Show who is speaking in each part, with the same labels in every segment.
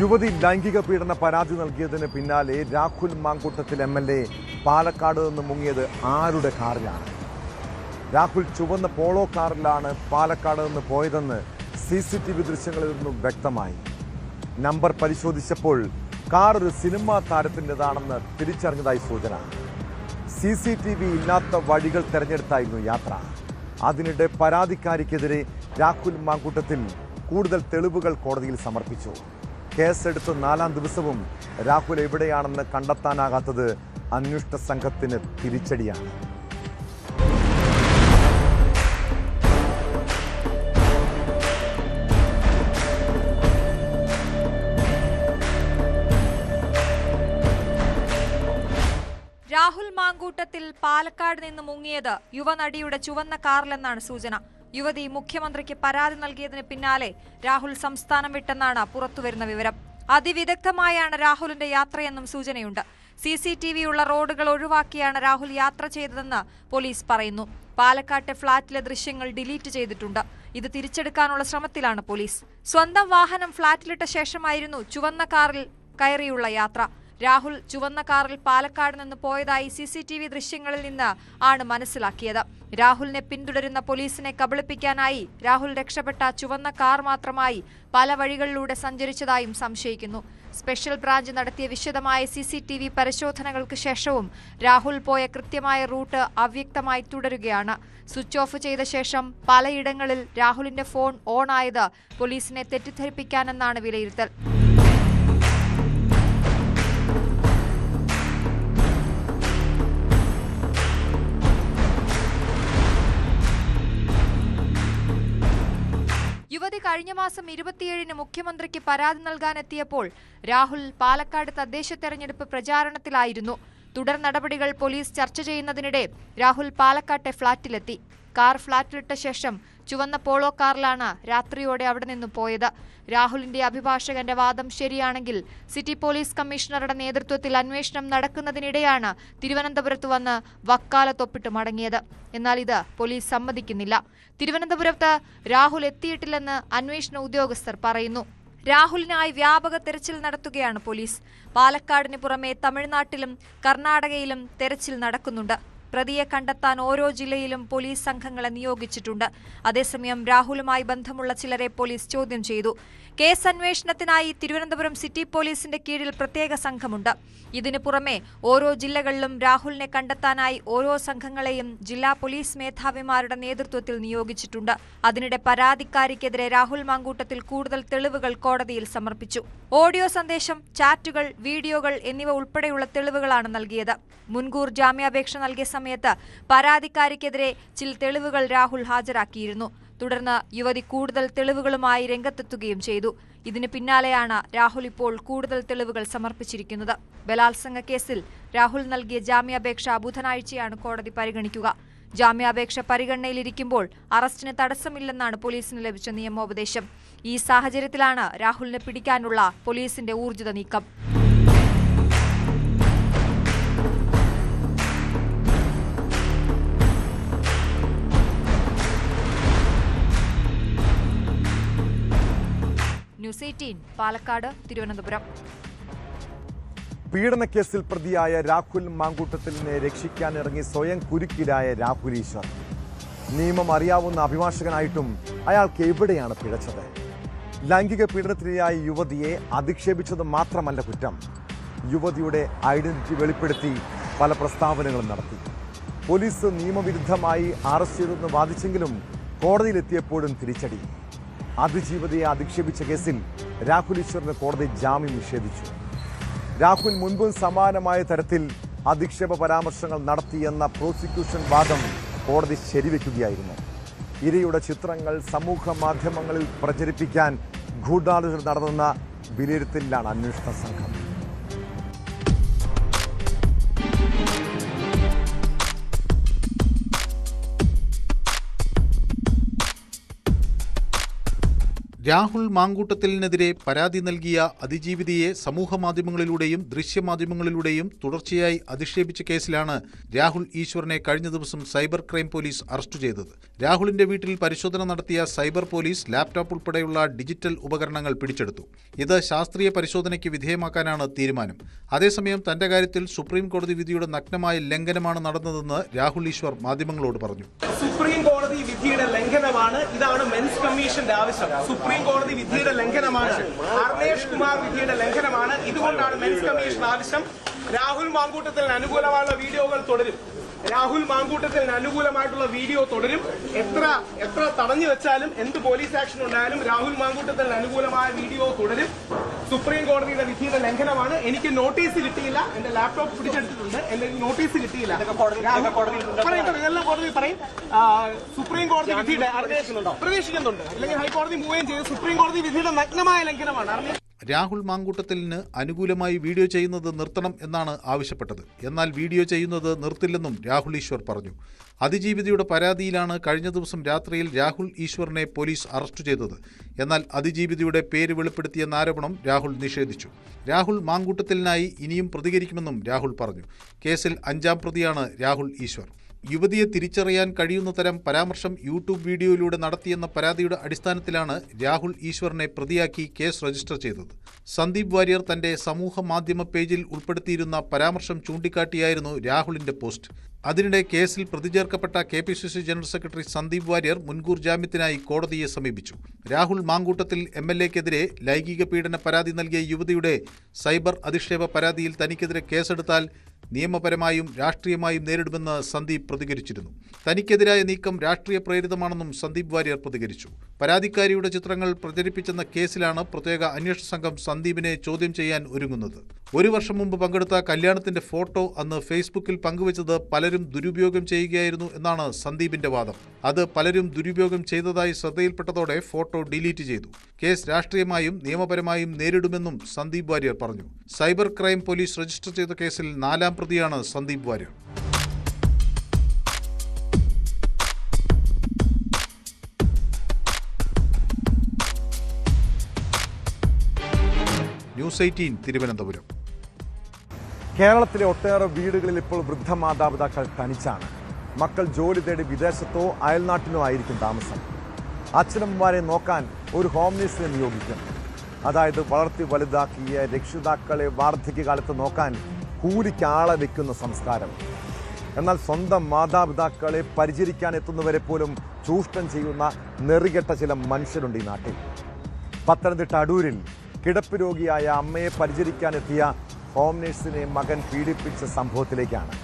Speaker 1: യുവതി ലൈംഗിക പീഡന പരാതി നൽകിയതിന് പിന്നാലെ രാഹുൽ മാങ്കൂട്ടത്തിൽ MLA പാലക്കാട് നിന്ന് മുങ്ങിയത് ആരുടെ കാറിലാണ്? രാഹുൽ ചുവന്ന പോളോ കാറിലാണ് പാലക്കാട് നിന്ന് പോയതെന്ന് CCTV ദൃശ്യങ്ങളിൽ നിന്നും വ്യക്തമായി. നമ്പർ പരിശോധിച്ചപ്പോൾ കാർ ഒരു സിനിമാ താരത്തിൻ്റെതാണെന്ന് തിരിച്ചറിഞ്ഞതായി സൂചന. CCTV ഇല്ലാത്ത വഴികൾ തെരഞ്ഞെടുത്തായിരുന്നു യാത്ര. അതിനിടെ പരാതിക്കാരിക്കെതിരെ രാഹുൽ മാങ്കൂട്ടത്തിൽ കൂടുതൽ തെളിവുകൾ കോടതിയിൽ സമർപ്പിച്ചു. കേസെടുത്ത് 4ാം ദിവസവും രാഹുൽ എവിടെയാണെന്ന് കണ്ടെത്താനാകാത്തത് അന്വേഷണ സംഘത്തിന് തിരിച്ചടിയാണ്.
Speaker 2: രാഹുൽ മാങ്കൂട്ടത്തിൽ പാലക്കാട് നിന്ന് മുങ്ങിയത് യുവനടിയുടെ ചുവന്ന കാറിലെന്നാണ് സൂചന. യുവതി മുഖ്യമന്ത്രിക്ക് പരാതി നൽകിയതിന് പിന്നാലെ രാഹുൽ സംസ്ഥാനം വിട്ടെന്നാണ് പുറത്തുവരുന്ന വിവരം. അതിവിദഗ്ധമായാണ് രാഹുലിന്റെ യാത്രയെന്നും സൂചനയുണ്ട്. CCTV ഉള്ള റോഡുകൾ ഒഴിവാക്കിയാണ് രാഹുൽ യാത്ര ചെയ്തതെന്ന് പോലീസ് പറയുന്നു. പാലക്കാട്ടെ ഫ്ളാറ്റിലെ ദൃശ്യങ്ങൾ ഡിലീറ്റ് ചെയ്തിട്ടുണ്ട്. ഇത് തിരിച്ചെടുക്കാനുള്ള ശ്രമത്തിലാണ് പോലീസ്. സ്വന്തം വാഹനം ഫ്ളാറ്റിലിട്ട ശേഷമായിരുന്നു ചുവന്ന കാറിൽ കയറിയുള്ള യാത്ര. രാഹുൽ ചുവന്ന കാറിൽ പാലക്കാട് നിന്ന് പോയതായി CCTV ദൃശ്യങ്ങളിൽ നിന്ന് ആണ് മനസ്സിലാക്കിയത്. രാഹുലിനെ പിന്തുടരുന്ന പോലീസിനെ കബളിപ്പിക്കാനായി രാഹുൽ രക്ഷപ്പെട്ട ചുവന്ന കാർ മാത്രമായി പല വഴികളിലൂടെ സഞ്ചരിച്ചതായും സംശയിക്കുന്നു. സ്പെഷ്യൽ ബ്രാഞ്ച് നടത്തിയ വിശദമായ CCTV പരിശോധനകൾക്ക് ശേഷവും രാഹുൽ പോയ കൃത്യമായ റൂട്ട് അവ്യക്തമായി തുടരുകയാണ്. സ്വിച്ച് ഓഫ് ചെയ്ത ശേഷം പലയിടങ്ങളിൽ രാഹുലിന്റെ ഫോൺ ഓൺ ആയത് പോലീസിനെ തെറ്റിദ്ധരിപ്പിക്കാനെന്നാണ് വിലയിരുത്തൽ. യുവതി കഴിഞ്ഞ മാസം 27-ന് മുഖ്യമന്ത്രിക്ക് പരാതി നൽകാനെത്തിയപ്പോൾ രാഹുൽ പാലക്കാട് തദ്ദേശ തെരഞ്ഞെടുപ്പ് പ്രചാരണത്തിലായിരുന്നു. തുടർ നടപടികൾ പോലീസ് ചർച്ച ചെയ്യുന്നതിനിടെ രാഹുൽ പാലക്കാട്ടെ ഫ്ളാറ്റിലെത്തി. കാർ ഫ്ളാറ്റിലിട്ട ശേഷം ചുവന്ന പോളോ കാറിലാണ് രാത്രിയോടെ അവിടെ നിന്ന് പോയത്. രാഹുലിന്റെ അഭിഭാഷകന്റെ വാദം ശരിയാണെങ്കിൽ സിറ്റി പോലീസ് കമ്മീഷണറുടെ നേതൃത്വത്തിൽ അന്വേഷണം നടക്കുന്നതിനിടെയാണ് തിരുവനന്തപുരത്ത് വന്ന് വക്കാലത്തൊപ്പിട്ട് മടങ്ങിയത്. എന്നാൽ ഇത് പോലീസ് സമ്മതിക്കുന്നില്ല. തിരുവനന്തപുരത്ത് രാഹുൽ എത്തിയിട്ടില്ലെന്ന് അന്വേഷണ ഉദ്യോഗസ്ഥർ പറയുന്നു. രാഹുലിനായി വ്യാപക തെരച്ചിൽ നടത്തുകയാണ് പോലീസ്. പാലക്കാടിന് പുറമെ തമിഴ്നാട്ടിലും കർണാടകയിലും തെരച്ചിൽ നടക്കുന്നുണ്ട്. പ്രതിയെ കണ്ടെത്താൻ ഓരോ ജില്ലയിലും പോലീസ് സംഘങ്ങളെ നിയോഗിച്ചിട്ടുണ്ട്. അതേസമയം രാഹുലുമായി ബന്ധമുള്ള ചിലരെ പോലീസ് ചോദ്യം ചെയ്തു. കേസ് അന്വേഷണത്തിനായി തിരുവനന്തപുരം സിറ്റി പോലീസിന്റെ കീഴിൽ പ്രത്യേക സംഘമുണ്ട്. ഇതിനു പുറമെ ഓരോ ജില്ലകളിലും രാഹുലിനെ കണ്ടെത്താനായി ഓരോ സംഘങ്ങളെയും ജില്ലാ പോലീസ് മേധാവിമാരുടെ നേതൃത്വത്തിൽ നിയോഗിച്ചിട്ടുണ്ട്. അതിനിടെ പരാതിക്കാരിക്കെതിരെ രാഹുൽ മാങ്കൂട്ടത്തിൽ കൂടുതൽ തെളിവുകൾ കോടതിയിൽ സമർപ്പിച്ചു. ഓഡിയോ സന്ദേശം, ചാറ്റുകൾ, വീഡിയോകൾ എന്നിവ ഉൾപ്പെടെയുള്ള തെളിവുകളാണ് നൽകിയത്. മുൻകൂർ ജാമ്യാപേക്ഷ നൽകിയ സമയത്ത് പരാതിക്കാരിക്കെതിരെ ചില തെളിവുകൾ രാഹുൽ ഹാജരാക്കിയിരുന്നു. തുടർന്ന് യുവതി കൂടുതൽ തെളിവുകളുമായി രംഗത്തെത്തുകയും ചെയ്തു. ഇതിന് പിന്നാലെയാണ് രാഹുൽ ഇപ്പോൾ കൂടുതൽ തെളിവുകൾ സമർപ്പിച്ചിരിക്കുന്നത്. ബലാത്സംഗ കേസിൽ രാഹുൽ നൽകിയ ജാമ്യാപേക്ഷ ബുധനാഴ്ചയാണ് കോടതി പരിഗണിക്കുക. ജാമ്യാപേക്ഷ പരിഗണനയിലിരിക്കുമ്പോൾ അറസ്റ്റിന് തടസ്സമില്ലെന്നാണ് പോലീസിന് ലഭിച്ച നിയമോപദേശം. ഈ സാഹചര്യത്തിലാണ് രാഹുലിനെ പിടിക്കാനുള്ള പോലീസിന്റെ ഊർജിത നീക്കം. ന്യൂസ് 18 പാലക്കാട്, തിരുവനന്തപുരം.
Speaker 1: പീഡനക്കേസിൽ പ്രതിയായ രാഹുൽ മാങ്കൂട്ടത്തിലിനെ രക്ഷിക്കാനിറങ്ങി സ്വയം കുരുക്കിലായ രാഹുൽ ഈശ്വർ. നിയമം അറിയാവുന്ന അഭിഭാഷകനായിട്ടും അയാൾക്ക് എവിടെയാണ് പിഴച്ചത്? ലൈംഗിക പീഡനത്തിനിരയായ യുവതിയെ അധിക്ഷേപിച്ചത് മാത്രമല്ല കുറ്റം, യുവതിയുടെ ഐഡന്റിറ്റി വെളിപ്പെടുത്തി പല പ്രസ്താവനകളും നടത്തി. പോലീസ് നിയമവിരുദ്ധമായി അറസ്റ്റ് ചെയ്തെന്ന് വാദിച്ചെങ്കിലും കോടതിയിലെത്തിയപ്പോഴും തിരിച്ചടി. അതിജീവിതയെ അധിക്ഷേപിച്ച കേസിൽ രാഹുൽ ഈശ്വറിന് കോടതി ജാമ്യം നിഷേധിച്ചു. രാഹുൽ മുൻപും സമാനമായ തരത്തിൽ അധിക്ഷേപ പരാമർശങ്ങൾ നടത്തിയെന്ന പ്രോസിക്യൂഷൻ വാദം കോടതി ശരിവെക്കുകയായിരുന്നു. ഇരയുടെ ചിത്രങ്ങൾ സമൂഹ മാധ്യമങ്ങളിൽ പ്രചരിപ്പിക്കാൻ ഗൂഢാലോചന നടത്തുന്ന വിലയിരുത്തലിലാണ് അന്വേഷണ സംഘം.
Speaker 3: രാഹുൽ മാങ്കൂട്ടത്തിലിനെതിരെ പരാതി നൽകിയ അതിജീവിതയെ സമൂഹമാധ്യമങ്ങളിലൂടെയും ദൃശ്യമാധ്യമങ്ങളിലൂടെയും തുടർച്ചയായി അധിക്ഷേപിച്ച കേസിലാണ് രാഹുൽ ഈശ്വറിനെ കഴിഞ്ഞ ദിവസം സൈബർ ക്രൈം പോലീസ് അറസ്റ്റ് ചെയ്തത്. രാഹുലിന്റെ വീട്ടിൽ പരിശോധന നടത്തിയ സൈബർ പോലീസ് ലാപ്ടോപ്പ് ഉൾപ്പെടെയുള്ള ഡിജിറ്റൽ ഉപകരണങ്ങൾ പിടിച്ചെടുത്തു. ഇത് ശാസ്ത്രീയ പരിശോധനയ്ക്ക് വിധേയമാക്കാനാണ് തീരുമാനം. അതേസമയം തന്റെ കാര്യത്തിൽ സുപ്രീം കോടതി വിധിയുടെ നഗ്നമായ ലംഘനമാണ് നടന്നതെന്ന് രാഹുൽ ഈശ്വർ മാധ്യമങ്ങളോട് പറഞ്ഞു.
Speaker 4: സുപ്രീം കോടതി വിധിയുടെ ലംഘനമാണ്, ഇതാണ് മെൻസ് കമ്മീഷന്റെ ആവശ്യം. സുപ്രീം കോടതി വിധിയുടെ ലംഘനമാണ്, അർണേഷ് കുമാർ വിധിയുടെ ലംഘനമാണ്. ഇതുകൊണ്ടാണ് മെൻസ് കമ്മീഷൻ ആവശ്യം. രാഹുൽ മാങ്കൂട്ടത്തിന് അനുകൂലമായുള്ള വീഡിയോകൾ തുടരും. രാഹുൽ മാങ്കൂട്ടത്തിന് അനുകൂലമായിട്ടുള്ള വീഡിയോ തുടരും. എത്ര തടഞ്ഞു വെച്ചാലും, എന്ത് പോലീസ് ആക്ഷൻ ഉണ്ടായാലും രാഹുൽ മാങ്കൂട്ടത്തിന് അനുകൂലമായ വീഡിയോ തുടരും. സുപ്രീം കോടതിയുടെ വിധിയുടെ ലംഘനമാണ്. എനിക്ക് നോട്ടീസ് കിട്ടിയില്ല, എന്റെ ലാപ്ടോപ്പ് പിടിച്ചെടുത്തിട്ടുണ്ട്, എന്റെ നോട്ടീസ് കിട്ടിയില്ല. എല്ലാം കോടതി പറയും. സുപ്രീം കോടതി വിധിയുടെ പ്രവേശിക്കുന്നുണ്ട്, അല്ലെങ്കിൽ ഹൈക്കോടതി മൂവേം ചെയ്ത് സുപ്രീം കോടതി വിധിയുടെ നഗ്നമായ ലംഘനമാണ്.
Speaker 3: രാഹുൽ മാങ്കൂട്ടത്തിലിന് അനുകൂലമായി വീഡിയോ ചെയ്യുന്നത് നിർത്തണം എന്നാണ് ആവശ്യപ്പെട്ടത്. എന്നാൽ വീഡിയോ ചെയ്യുന്നത് നിർത്തില്ലെന്നും രാഹുൽ ഈശ്വർ പറഞ്ഞു. അതിജീവിതയുടെ പരാതിയിലാണ് കഴിഞ്ഞ ദിവസം രാത്രിയിൽ രാഹുൽ ഈശ്വറിനെ പോലീസ് അറസ്റ്റ് ചെയ്തത്. എന്നാൽ അതിജീവിതയുടെ പേര് വെളിപ്പെടുത്തിയെന്ന ആരോപണം രാഹുൽ നിഷേധിച്ചു. രാഹുൽ മാങ്കൂട്ടത്തിലിനായി ഇനിയും പ്രതികരിക്കുമെന്നും രാഹുൽ പറഞ്ഞു. കേസിൽ 5ാം പ്രതിയാണ് രാഹുൽ ഈശ്വർ. യുവതിയെ തിരിച്ചറിയാൻ കഴിയുന്ന തരം പരാമർശം യൂട്യൂബ് വീഡിയോയിലൂടെ നടത്തിയെന്ന പരാതിയുടെ അടിസ്ഥാനത്തിലാണ് രാഹുൽ ഈശ്വറിനെ പ്രതിയാക്കി കേസ് രജിസ്റ്റർ ചെയ്തത്. സന്ദീപ് വാര്യർ തന്റെ സമൂഹ മാധ്യമ പേജിൽ ഉൾപ്പെടുത്തിയിരുന്ന പരാമർശം ചൂണ്ടിക്കാട്ടിയായിരുന്നു രാഹുലിന്റെ പോസ്റ്റ്. അതിനിടെ കേസിൽ പ്രതി ചേർക്കപ്പെട്ട KPCC general secretary Sandeep Warrier മുൻകൂർ ജാമ്യത്തിനായി കോടതിയെ സമീപിച്ചു. രാഹുൽ മാങ്കൂട്ടത്തിൽ MLA-ക്കെതിരെ ലൈംഗിക പീഡന പരാതി നൽകിയ യുവതിയുടെ സൈബർ അധിക്ഷേപ പരാതിയിൽ തനിക്കെതിരെ കേസെടുത്താൽ നിയമപരമായും രാഷ്ട്രീയമായും നേരിടുമെന്ന് സന്ദീപ് പ്രതികരിച്ചിരുന്നു. തനിക്കെതിരായ നീക്കം രാഷ്ട്രീയ പ്രേരിതമാണെന്നും സന്ദീപ് വാര്യർ പ്രതികരിച്ചു. പരാതിക്കാരിയുടെ ചിത്രങ്ങൾ പ്രചരിപ്പിച്ചെന്ന കേസിലാണ് പ്രത്യേക അന്വേഷണ സംഘം സന്ദീപിനെ ചോദ്യം ചെയ്യാൻ ഒരുങ്ങുന്നത്. 1 വർഷം മുമ്പ് പങ്കെടുത്ത കല്യാണത്തിന്റെ ഫോട്ടോ അന്ന് ഫേസ്ബുക്കിൽ പങ്കുവച്ചത് പലരും ദുരുപയോഗം ചെയ്യുകയായിരുന്നു എന്നാണ് സന്ദീപിന്റെ വാദം. അത് പലരും ദുരുപയോഗം ചെയ്തതായി ശ്രദ്ധയിൽപ്പെട്ടതോടെ ഫോട്ടോ ഡിലീറ്റ് ചെയ്തു. കേസ് രാഷ്ട്രീയമായും നിയമപരമായും നേരിടുമെന്നും സന്ദീപ് വാര്യർ പറഞ്ഞു. സൈബർ ക്രൈം പോലീസ് രജിസ്റ്റർ ചെയ്ത കേസിൽ 4ാം പ്രതിയാണ് സന്ദീപ് വാര്യർ. ന്യൂസ് 18 തിരുവനന്തപുരം.
Speaker 1: കേരളത്തിലെ ഒട്ടേറെ വീടുകളിൽ ഇപ്പോൾ വൃദ്ധ മാതാപിതാക്കൾ തനിച്ചാണ്. മക്കൾ ജോലി തേടി വിദേശത്തോ അയൽനാട്ടിലോ ആയിരിക്കും താമസം. അച്ഛനമ്മമാരെ നോക്കാൻ ഒരു ഹോം നേഴ്സിനെ നിയോഗിക്കും. അതായത് വളർത്തി വലുതാക്കിയ രക്ഷിതാക്കളെ വാർദ്ധക്യകാലത്ത് നോക്കാൻ കൂലിക്ക് ആളെ വെക്കുന്ന സംസ്കാരം. എന്നാൽ സ്വന്തം മാതാപിതാക്കളെ പരിചരിക്കാൻ എത്തുന്നവരെ പോലും ചൂഷണം ചെയ്യുന്ന നെറികെട്ട ചില മനുഷ്യരുണ്ട് ഈ നാട്ടിൽ. പത്തനംതിട്ട അടൂരിൽ കിടപ്പ് രോഗിയായ അമ്മയെ പരിചരിക്കാനെത്തിയ ഹോം നേഴ്സിനെ മകൻ പീഡിപ്പിച്ച സംഭവത്തിലേക്കാണ്.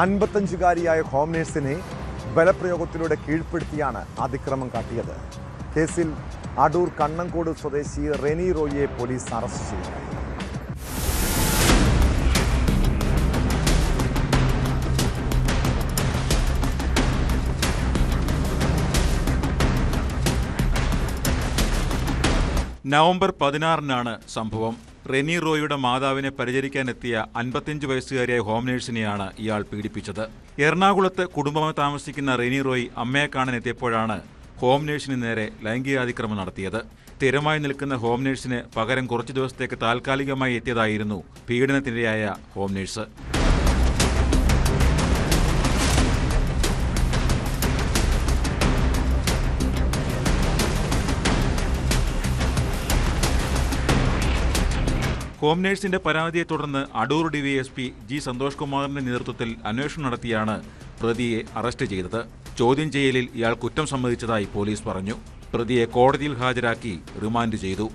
Speaker 1: 55-കാരിയായ ഹോം നേഴ്സിനെ ബലപ്രയോഗത്തിലൂടെ കീഴ്പ്പെടുത്തിയാണ് അതിക്രമം കാട്ടിയത്. കേസിൽ അടൂർ കണ്ണങ്കോട് സ്വദേശി റെനി റോയിയെ പോലീസ് അറസ്റ്റ് ചെയ്തു.
Speaker 5: നവംബർ 16-നാണ് സംഭവം. റെനി റോയിയുടെ മാതാവിനെ പരിചരിക്കാനെത്തിയ 55 വയസ്സുകാരിയായ ഹോം നേഴ്സിനെയാണ് ഇയാൾ പീഡിപ്പിച്ചത്. എറണാകുളത്ത് കുടുംബമായി താമസിക്കുന്ന റെനി റോയ് അമ്മയെ കാണാനെത്തിയപ്പോഴാണ് ഹോം നേഴ്സിന് നേരെ ലൈംഗികാതിക്രമം നടത്തിയത്. സ്ഥിരമായി നിൽക്കുന്ന ഹോം നേഴ്സിന് പകരം കുറച്ചു ദിവസത്തേക്ക് താൽക്കാലികമായി എത്തിയതായിരുന്നു പീഡനത്തിനിരയായ ഹോം നേഴ്സ്. ഹോം നേഴ്സിന്റെ പരാതിയെ തുടർന്ന് അടൂർ DYSP G സന്തോഷ് കുമാറിന്റെ നേതൃത്വത്തിൽ അന്വേഷണം നടത്തിയാണ് പ്രതിയെ അറസ്റ്റ് ചെയ്തത്. ചോദ്യം ചെയ്യലിൽ ഇയാൾ കുറ്റം സമ്മതിച്ചതായി പോലീസ് പറഞ്ഞു. പ്രതിയെ കോടതിയിൽ ഹാജരാക്കി റിമാൻഡ് ചെയ്തു.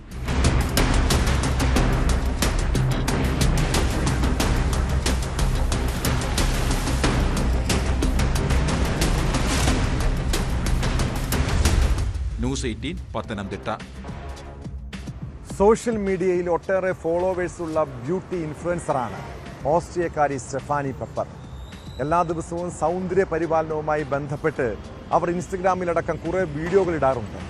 Speaker 5: ന്യൂസ് 18 പത്തനംതിട്ട.
Speaker 1: സോഷ്യൽ മീഡിയയിൽ ഒട്ടേറെ ഫോളോവേഴ്സുള്ള ബ്യൂട്ടി ഇൻഫ്ലുവൻസറാണ് ഓസ്ട്രിയക്കാരി സ്റ്റെഫാനി പെപ്പർ. എല്ലാ ദിവസവും സൗന്ദര്യ പരിപാലനവുമായി ബന്ധപ്പെട്ട് അവർ ഇൻസ്റ്റഗ്രാമിലടക്കം കുറേ വീഡിയോകൾ ഇടാറുണ്ട്.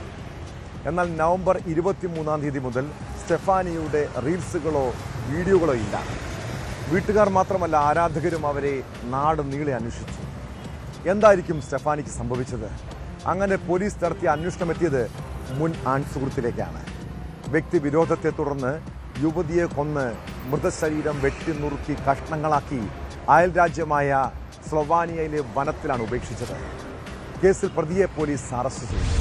Speaker 1: എന്നാൽ നവംബർ 23-ാം തീയതി മുതൽ സ്റ്റെഫാനിയുടെ റീൽസുകളോ വീഡിയോകളോ ഇല്ല. വീട്ടുകാർ മാത്രമല്ല, ആരാധകരും അവരെ നാട് നീളെ അന്വേഷിച്ചു. എന്തായിരിക്കും സ്റ്റെഫാനിക്ക് സംഭവിച്ചത്? അങ്ങനെ പോലീസ് നടത്തിയ അന്വേഷണം എത്തിയത് മുൻ ആൺസുഹൃത്തിലേക്കാണ്. വ്യക്തിവിരോധത്തെ തുടർന്ന് യുവതിയെ കൊന്ന് മൃതശരീരം വെട്ടിനുറുക്കി കഷ്ണങ്ങളാക്കി അയൽരാജ്യമായ സ്ലൊവാനിയയിലെ വനത്തിലാണ് ഉപേക്ഷിച്ചത്. കേസിൽ പ്രതിയെ പോലീസ് അറസ്റ്റ് ചെയ്തു.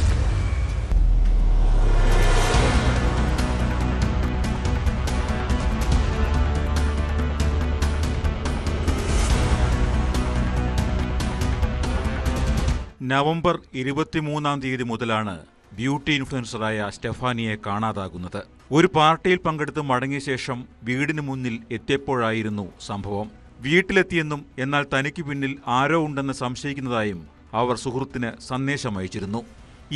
Speaker 5: നവംബർ 23-ാം തീയതി മുതലാണ് ബ്യൂട്ടി ഇൻഫ്ലുവൻസറായ സ്റ്റെഫാനിയെ കാണാതാകുന്നത്. ഒരു പാർട്ടിയിൽ പങ്കെടുത്ത് മടങ്ങിയ ശേഷം വീടിന് മുന്നിൽ എത്തിയപ്പോഴായിരുന്നു സംഭവം. വീട്ടിലെത്തിയെന്നും എന്നാൽ തനിക്ക് പിന്നിൽ ആരോ ഉണ്ടെന്ന് സംശയിക്കുന്നതായും അവർ സുഹൃത്തിന് സന്ദേശം അയച്ചിരുന്നു.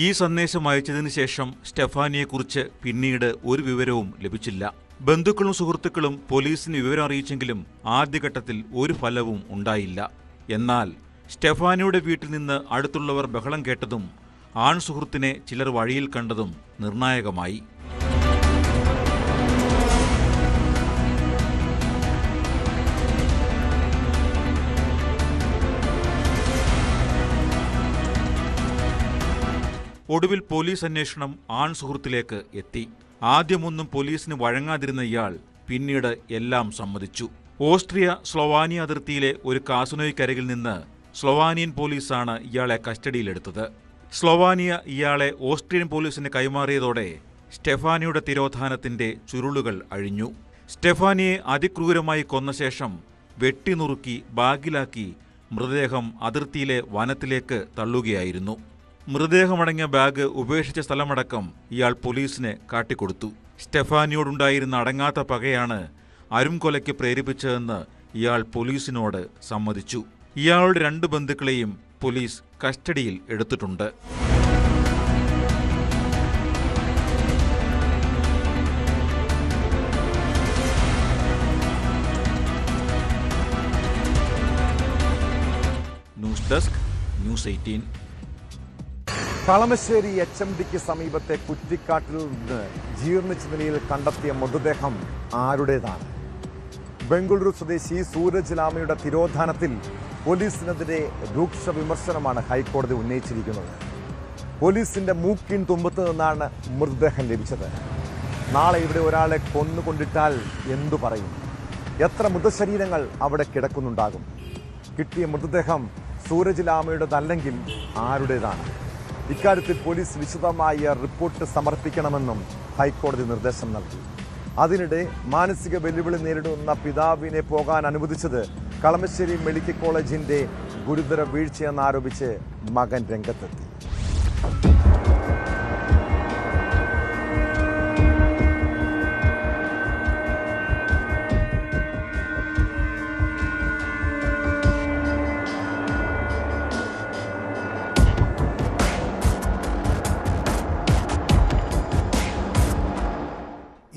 Speaker 5: ഈ സന്ദേശം അയച്ചതിന് ശേഷം സ്റ്റെഫാനിയെക്കുറിച്ച് പിന്നീട് ഒരു വിവരവും ലഭിച്ചില്ല. ബന്ധുക്കളും സുഹൃത്തുക്കളും പോലീസിന് വിവരം അറിയിച്ചെങ്കിലും ആദ്യഘട്ടത്തിൽ ഒരു ഫലവും ഉണ്ടായില്ല. എന്നാൽ സ്റ്റെഫാനിയുടെ വീട്ടിൽ നിന്ന് അടുത്തുള്ളവർ ബഹളം കേട്ടതും ആൺസുഹൃത്തിനെ ചിലർ വഴിയിൽ കണ്ടതും നിർണായകമായി. ഒടുവിൽ പോലീസ് അന്വേഷണം ആൺസുഹൃത്തിലേക്ക് എത്തി. ആദ്യമൊന്നും പോലീസിന് വഴങ്ങാതിരുന്ന ഇയാൾ പിന്നീട് എല്ലാം സമ്മതിച്ചു. ഓസ്ട്രിയ സ്ലൊവാനിയ അതിർത്തിയിലെ ഒരു കാസുനോയ്ക്കരികിൽ നിന്ന് സ്ലൊവാനിയൻ പോലീസാണ് ഇയാളെ കസ്റ്റഡിയിലെടുത്തത്. സ്ലൊവാനിയ ഇയാളെ ഓസ്ട്രിയൻ പോലീസിന് കൈമാറിയതോടെ സ്റ്റെഫാനിയുടെ തിരോധാനത്തിന്റെ ചുരുളുകൾ അഴിഞ്ഞു. സ്റ്റെഫാനിയെ അതിക്രൂരമായി കൊന്ന ശേഷം വെട്ടിനുറുക്കി ബാഗിലാക്കി മൃതദേഹം അതിർത്തിയിലെ വനത്തിലേക്ക് തള്ളുകയായിരുന്നു. മൃതദേഹമടങ്ങിയ ബാഗ് ഉപേക്ഷിച്ച സ്ഥലമടക്കം ഇയാൾ പോലീസിന് കാട്ടിക്കൊടുത്തു. സ്റ്റെഫാനിയോടുണ്ടായിരുന്ന അടങ്ങാത്ത പകയാണ് അരുംകൊലയ്ക്ക് പ്രേരിപ്പിച്ചതെന്ന് ഇയാൾ പോലീസിനോട് സമ്മതിച്ചു. ഇയാളുടെ 2 ബന്ധുക്കളെയും പോലീസ് കസ്റ്റഡിയിൽ എടുത്തിട്ടുണ്ട്. News desk, news 18.
Speaker 1: കളമശ്ശേരി HMDക്ക് സമീപത്തെ കുറ്റിക്കാട്ടിൽ നിന്ന് ജീർണിച്ച നിലയിൽ കണ്ടെത്തിയ മൃതദേഹം ആരുടേതാണ്? ബംഗളൂരു സ്വദേശി സൂരജ് ലാമയുടെ തിരോധാനത്തിൽ പോലീസിനെതിരെ രൂക്ഷ വിമർശനമാണ് ഹൈക്കോടതി ഉന്നയിച്ചിരിക്കുന്നത്. പോലീസിന്റെ മൂക്കിൻ തുമ്പത്ത് നിന്നാണ് മൃതദേഹം ലഭിച്ചത്. നാളെ ഇവിടെ ഒരാളെ കൊന്നുകൊണ്ടിട്ടാൽ എന്തു പറയും? എത്ര മൃതശരീരങ്ങൾ അവിടെ കിടക്കുന്നുണ്ടാകും? കിട്ടിയ മൃതദേഹം സൂരജ് ലാമയുടേതല്ലെങ്കിൽ ആരുടേതാണ്? ഇക്കാര്യത്തിൽ പോലീസ് വിശദമായ റിപ്പോർട്ട് സമർപ്പിക്കണമെന്നും ഹൈക്കോടതി നിർദ്ദേശം നൽകി. അതിനിടെ മാനസിക വെല്ലുവിളി നേരിടുന്ന പിതാവിനെ പോകാൻ അനുവദിച്ചത് കളമശ്ശേരി മെഡിക്കൽ കോളേജിന്റെ ഗുരുതര വീഴ്ചയെന്നാരോപിച്ച് മകൻ രംഗത്തെത്തി.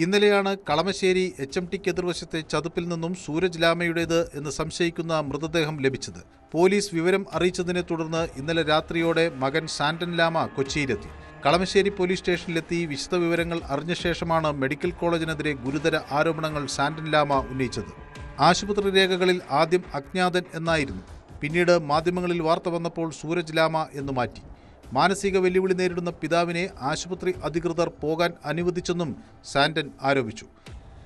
Speaker 3: ഇന്നലെയാണ് കളമശ്ശേരി HMTക്ക് എതിർവശത്തെ ചതുപ്പിൽ നിന്നും സൂരജ് ലാമയുടേത് എന്ന് സംശയിക്കുന്ന മൃതദേഹം ലഭിച്ചത്. പോലീസ് വിവരം അറിയിച്ചതിനെ തുടർന്ന് ഇന്നലെ രാത്രിയോടെ മകൻ സാന്റൻ ലാമ കൊച്ചിയിലെത്തി. കളമശ്ശേരി പോലീസ് സ്റ്റേഷനിലെത്തി വിശദവിവരങ്ങൾ അറിഞ്ഞ ശേഷമാണ് മെഡിക്കൽ കോളേജിനെതിരെ ഗുരുതര ആരോപണങ്ങൾ സാന്റൻ ലാമ ഉന്നയിച്ചത്. ആശുപത്രി രേഖകളിൽ ആദ്യം അജ്ഞാതൻ എന്നായിരുന്നു. പിന്നീട് മാധ്യമങ്ങളിൽ വാർത്ത വന്നപ്പോൾ സൂരജ് ലാമ എന്ന് മാറ്റി. മാനസിക വെല്ലുവിളി നേരിടുന്ന പിതാവിനെ ആശുപത്രി അധികൃതർ പോകാൻ അനുവദിച്ചെന്നും സാന്റൻ ആരോപിച്ചു.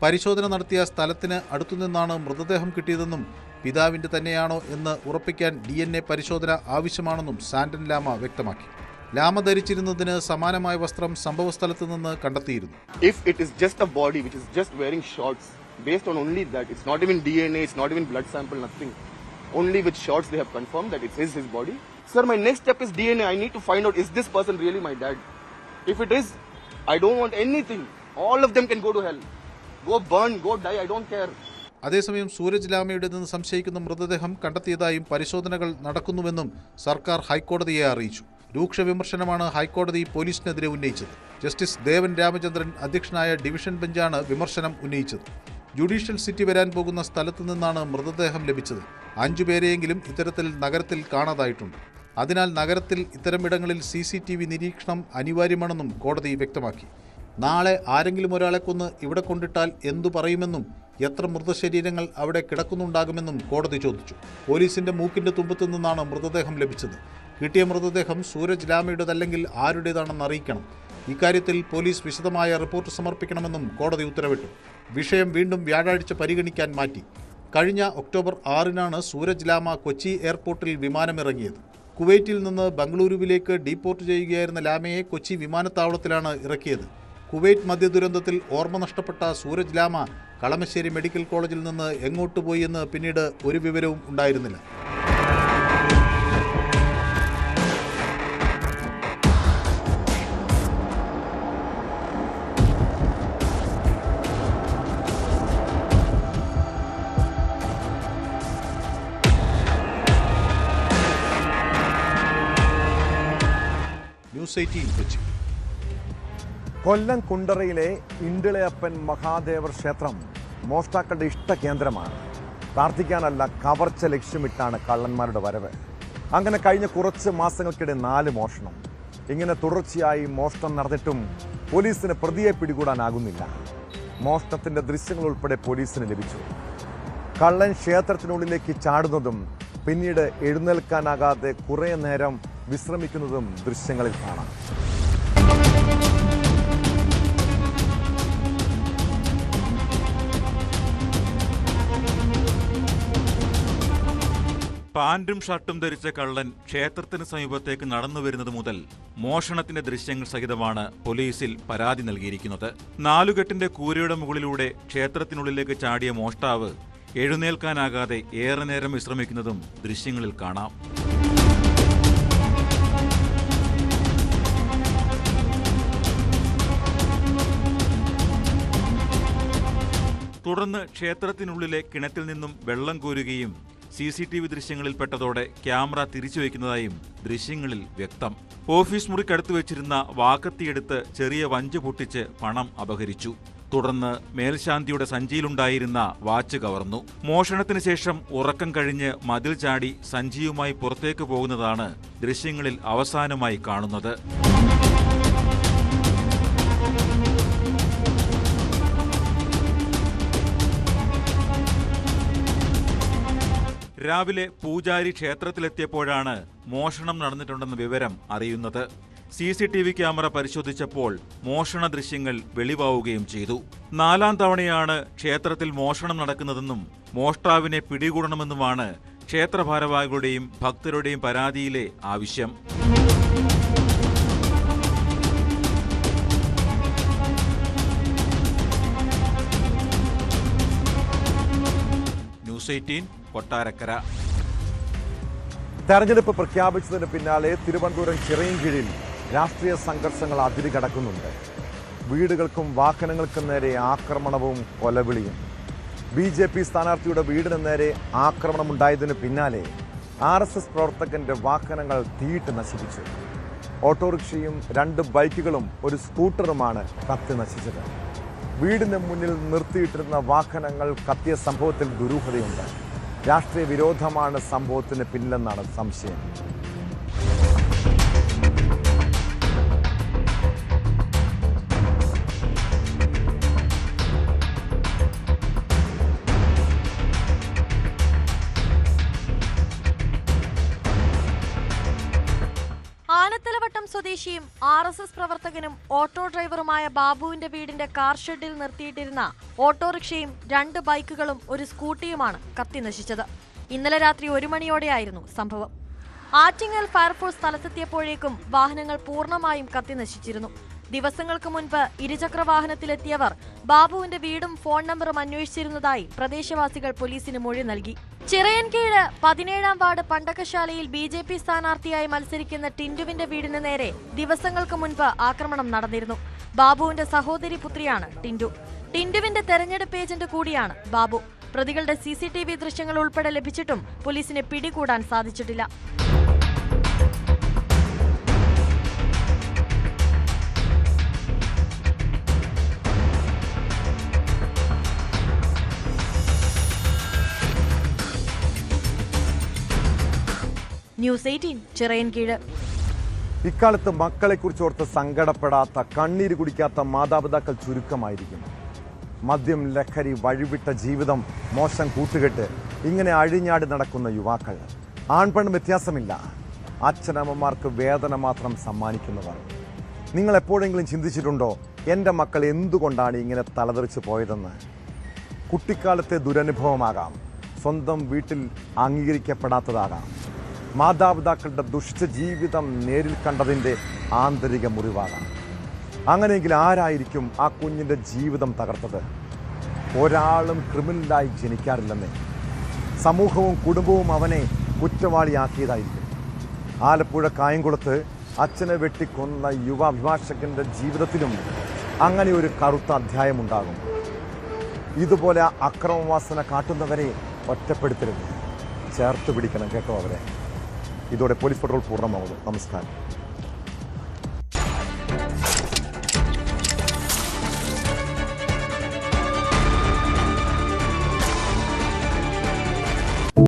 Speaker 3: പരിശോധന നടത്തിയ സ്ഥലത്തിന് അടുത്തുനിന്നാണ് മൃതദേഹം കിട്ടിയതെന്നും പിതാവിൻ്റെ തന്നെയാണോ എന്ന് ഉറപ്പിക്കാൻ DNA പരിശോധന ആവശ്യമാണെന്നും സാന്റൻ ലാമ വ്യക്തമാക്കി. ലാമ ധരിച്ചിരുന്നതിന് സമാനമായ വസ്ത്രം സംഭവസ്ഥലത്ത് നിന്ന് കണ്ടെത്തിയിരുന്നു.
Speaker 6: If it is just a body which is just wearing shorts, based on only that, it's not even DNA, it's not even blood sample, nothing. Only with shorts they have confirmed that it is his body. Sir, my next step is DNA. I need to find out, is this person really my dad? If it is, I don't want anything. All of them can go to hell. Go burn, go die, I don't care.
Speaker 3: അതേസമയം സൂരജ് ലാമയുടേതെന്ന് സംശയിക്കുന്ന മൃതദേഹം കണ്ടെത്തിയതായും പരിശോധനകൾ നടക്കുന്നുവെന്നും സർക്കാർ ഹൈക്കോടതിയെ അറിയിച്ചു. രൂക്ഷ വിമർശനമാണ് ഹൈക്കോടതി പോലീസിനെതിരെ ഉന്നയിച്ചത്. ജസ്റ്റിസ് ദേവൻ രാമചന്ദ്രൻ അധ്യക്ഷനായ ഡിവിഷൻ ബെഞ്ചാണ് വിമർശനം ഉന്നയിച്ചത്. ജുഡീഷ്യൽ സിറ്റി വരാൻ പോകുന്ന സ്ഥലത്തു നിന്നാണ് മൃതദേഹം ലഭിച്ചത്. 5 പേരെയെങ്കിലും ഇത്തരത്തിൽ നഗരത്തിൽ കാണാതായിട്ടുണ്ട്. അതിനാൽ നഗരത്തിൽ ഇത്തരമിടങ്ങളിൽ CCTV നിരീക്ഷണം അനിവാര്യമാണെന്നും കോടതി വ്യക്തമാക്കി. നാളെ ആരെങ്കിലും ഒരാളെ കൊന്ന് ഇവിടെ കൊണ്ടിട്ടാൽ എന്തു പറയുമെന്നും എത്ര മൃതശരീരങ്ങൾ അവിടെ കിടക്കുന്നുണ്ടാകുമെന്നും കോടതി ചോദിച്ചു. പോലീസിന്റെ മൂക്കിന്റെ തുമ്പത്തു നിന്നാണ് മൃതദേഹം ലഭിച്ചത്. കിട്ടിയ മൃതദേഹം സൂരജ് ലാമയുടേതല്ലെങ്കിൽ ആരുടേതാണെന്ന് അറിയിക്കണം. ഇക്കാര്യത്തിൽ പോലീസ് വിശദമായ റിപ്പോർട്ട് സമർപ്പിക്കണമെന്നും കോടതി ഉത്തരവിട്ടു. വിഷയം വീണ്ടും വ്യാഴാഴ്ച പരിഗണിക്കാൻ മാറ്റി. കഴിഞ്ഞ ഒക്ടോബർ 6-നാണ് സൂരജ് ലാമ കൊച്ചി എയർപോർട്ടിൽ വിമാനമിറങ്ങിയത്. കുവൈറ്റിൽ നിന്ന് ബംഗളൂരുവിലേക്ക് ഡീപ്പോർട്ട് ചെയ്യുകയായിരുന്ന ലാമയെ കൊച്ചി വിമാനത്താവളത്തിലാണ് ഇറക്കിയത്. കുവൈറ്റ് മദ്യദുരന്തത്തിൽ ഓർമ്മ നഷ്ടപ്പെട്ട സൂരജ് ലാമ കളമശ്ശേരി മെഡിക്കൽ കോളേജിൽ നിന്ന് എങ്ങോട്ട് പോയി എന്ന് പിന്നീട് ഒരു വിവരവും ഉണ്ടായിരുന്നില്ല. ന്യൂസ് 18 കൊച്ചി.
Speaker 1: കൊല്ലം കുണ്ടറയിലെ ഇണ്ടിളയപ്പൻ മഹാദേവർ ക്ഷേത്രം മോഷ്ടാക്കളുടെ ഇഷ്ട കേന്ദ്രമാണ്. പ്രാർത്ഥിക്കാനല്ല, കവർച്ച ലക്ഷ്യമിട്ടാണ് കള്ളന്മാരുടെ വരവ്. അങ്ങനെ കഴിഞ്ഞ കുറച്ച് മാസങ്ങൾക്കിടെ 4 മോഷണം. ഇങ്ങനെ തുടർച്ചയായി മോഷണം നടന്നിട്ടും പോലീസിന് പ്രതിയെ പിടികൂടാനാകുന്നില്ല. മോഷണത്തിന്റെ ദൃശ്യങ്ങൾ ഉൾപ്പെടെ പോലീസിന് ലഭിച്ചു. കള്ളൻ ക്ഷേത്രത്തിനുള്ളിലേക്ക് ചാടുന്നതും പിന്നീട് എഴുന്നേൽക്കാനാകാതെ കുറേ നേരം വിശ്രമിക്കുന്നതും ദൃശ്യങ്ങളിൽ കാണാം.
Speaker 5: പാന്റും ഷർട്ടും ധരിച്ച കള്ളൻ ക്ഷേത്രത്തിന് സമീപത്തേക്ക് നടന്നു വരുന്നത് മുതൽ മോഷണത്തിന്റെ ദൃശ്യങ്ങൾ സഹിതമാണ് പോലീസിൽ പരാതി നൽകിയിരിക്കുന്നത്. 4 കെട്ടിന്റെ കൂരയുടെ മുകളിലൂടെ ക്ഷേത്രത്തിനുള്ളിലേക്ക് ചാടിയ മോഷ്ടാവ് എഴുന്നേൽക്കാനാകാതെ ഏറെ നേരം വിശ്രമിക്കുന്നതും ദൃശ്യങ്ങളിൽ കാണാം. തുടർന്ന് ക്ഷേത്രത്തിനുള്ളിലെ കിണറ്റിൽ നിന്നും വെള്ളം കോരുകയും CCTV ദൃശ്യങ്ങളിൽപ്പെട്ടതോടെ ക്യാമറ തിരിച്ചുവയ്ക്കുന്നതായും ദൃശ്യങ്ങളിൽ വ്യക്തം. ഓഫീസ് മുറിക്കടുത്ത് വെച്ചിരുന്ന വാക്കത്തിയെടുത്ത് ചെറിയ വഞ്ച് പൊട്ടിച്ച് പണം അപഹരിച്ചു. തുടർന്ന് മേൽശാന്തിയുടെ സഞ്ചിയിലുണ്ടായിരുന്ന വാച്ച് കവർന്നു. മോഷണത്തിന് ശേഷം ഉറക്കം കഴിഞ്ഞ് മതിൽ ചാടി സഞ്ചിയുമായി പുറത്തേക്ക് പോകുന്നതാണ് ദൃശ്യങ്ങളിൽ അവസാനമായി കാണുന്നത്. രാവിലെ പൂജാരി ക്ഷേത്രത്തിലെത്തിയപ്പോഴാണ് മോഷണം നടന്നിട്ടുണ്ടെന്ന വിവരം അറിയുന്നത്. CCTV ക്യാമറ പരിശോധിച്ചപ്പോൾ മോഷണ ദൃശ്യങ്ങൾ വെളിവാവുകയും ചെയ്തു. 4ാം തവണയാണ് ക്ഷേത്രത്തിൽ മോഷണം നടക്കുന്നതെന്നും മോഷ്ടാവിനെ പിടികൂടണമെന്നുമാണ് ക്ഷേത്ര ഭാരവാഹികളുടെയും ഭക്തരുടെയും പരാതിയിലെ ആവശ്യം. ന്യൂസ് 18 കൊട്ടാരക്കര.
Speaker 1: തെരഞ്ഞെടുപ്പ് പ്രഖ്യാപിച്ചതിന് പിന്നാലെ തിരുവനന്തപുരം ചിറയൻകീഴിൽ രാഷ്ട്രീയ സംഘർഷങ്ങൾ അതിരുകടക്കുന്നുണ്ട്. വീടുകൾക്കും വാഹനങ്ങൾക്കും നേരെ ആക്രമണവും കൊലവിളിയും. BJP സ്ഥാനാർത്ഥിയുടെ വീടിന് നേരെ ആക്രമണമുണ്ടായതിനു പിന്നാലെ RSS പ്രവർത്തകന്റെ വാഹനങ്ങൾ തീയിട്ട് നശിപ്പിച്ചു. ഓട്ടോറിക്ഷയും 2 ബൈക്കുകളും ഒരു സ്കൂട്ടറുമാണ് കത്തി നശിച്ചത്. വീടിന് മുന്നിൽ നിർത്തിയിട്ടിരുന്ന വാഹനങ്ങൾ കത്തിയ സംഭവത്തിൽ ദുരൂഹതയുണ്ട്. രാഷ്ട്രീയ വിരോധമാണ് സംഭവത്തിന് പിന്നിലെന്നാണ് സംശയം.
Speaker 7: ആനത്തലവട്ടം സ്വദേശിയും RSS പ്രവർത്തകനും ഓട്ടോ ഡ്രൈവറുമായ ബാബുവിന്റെ വീടിന്റെ കാർ ഷെഡിൽ നിർത്തിയിട്ടിരുന്ന ഓട്ടോറിക്ഷയും 2 ബൈക്കുകളും ഒരു സ്കൂട്ടിയുമാണ് കത്തി നശിച്ചത്. ഇന്നലെ രാത്രി 1 മണിയോടെയായിരുന്നു സംഭവം. ആറ്റിങ്ങൽ ഫയർഫോഴ്സ് സ്ഥലത്തെത്തിയപ്പോഴേക്കും വാഹനങ്ങൾ പൂർണ്ണമായും കത്തി നശിച്ചിരുന്നു. ദിവസങ്ങൾക്ക് മുൻപ് ഇരുചക്ര വാഹനത്തിലെത്തിയവർ ബാബുവിന്റെ വീടും ഫോൺ നമ്പറും അന്വേഷിച്ചിരുന്നതായി പ്രദേശവാസികൾ പോലീസിന് മൊഴി നൽകി. ചിറയൻകീഴ് 17ാം വാർഡ് പണ്ടക്കശാലയിൽ BJP സ്ഥാനാർത്ഥിയായി മത്സരിക്കുന്ന ടിൻഡുവിന്റെ വീടിന് നേരെ ദിവസങ്ങൾക്ക് മുൻപ് ആക്രമണം നടന്നിരുന്നു. ബാബുവിന്റെ സഹോദരി പുത്രിയാണ് ടിൻഡു. ടിൻഡുവിന്റെ തെരഞ്ഞെടുപ്പ് ഏജന്റ് കൂടിയാണ് ബാബു. പ്രതികളുടെ CCTV ദൃശ്യങ്ങൾ ഉൾപ്പെടെ ലഭിച്ചിട്ടും പോലീസിനെ പിടികൂടാൻ സാധിച്ചിട്ടില്ല. ന്യൂസ് 18 ചിറയൻകീഴ്.
Speaker 1: ഇക്കാലത്ത് മക്കളെക്കുറിച്ച് ഓർത്ത് സങ്കടപ്പെടാത്ത, കണ്ണീര് കുടിക്കാത്ത മാതാപിതാക്കൾ ചുരുക്കമായിരിക്കും. മദ്യം, ലഹരി, വഴിവിട്ട ജീവിതം, മോശം കൂട്ടുകെട്ട്, ഇങ്ങനെ അഴിഞ്ഞാടി നടക്കുന്ന യുവാക്കൾ. ആൺപെൺ വ്യത്യാസമില്ല. അച്ഛനമ്മമാർക്ക് വേദന മാത്രം സമ്മാനിക്കുന്നവർ. നിങ്ങൾ എപ്പോഴെങ്കിലും ചിന്തിച്ചിട്ടുണ്ടോ എൻ്റെ മക്കൾ എന്തുകൊണ്ടാണ് ഇങ്ങനെ തലതെറിച്ച് പോയതെന്ന്? കുട്ടിക്കാലത്തെ ദുരനുഭവമാകാം, സ്വന്തം വീട്ടിൽ അംഗീകരിക്കപ്പെടാത്തതാകാം, മാതാപിതാക്കളുടെ ദുഷ്ട ജീവിതം നേരിൽ കണ്ടതിൻ്റെ ആന്തരിക മുറിവാകാം. അങ്ങനെയെങ്കിൽ ആരായിരിക്കും ആ കുഞ്ഞിൻ്റെ ജീവിതം തകർത്തത്? ഒരാളും ക്രിമിനലായി ജനിക്കാറില്ലെന്നേ. സമൂഹവും കുടുംബവും അവനെ കുറ്റവാളിയാക്കിയതായിരിക്കും. ആലപ്പുഴ കായംകുളത്ത് അച്ഛനെ വെട്ടിക്കൊന്ന യുവ അഭിഭാഷകന്റെ ജീവിതത്തിലും അങ്ങനെ ഒരു കറുത്ത അധ്യായമുണ്ടാകും. ഇതുപോലെ അക്രമവാസന കാട്ടുന്നവരെ ഒറ്റപ്പെടുത്തരുത്, ചേർത്ത് പിടിക്കണം കേട്ടോ അവരെ. ഇതോടെ പോലീസ് പട്രോൾ പൂർണ്ണമാകുന്നു. നമസ്കാരം.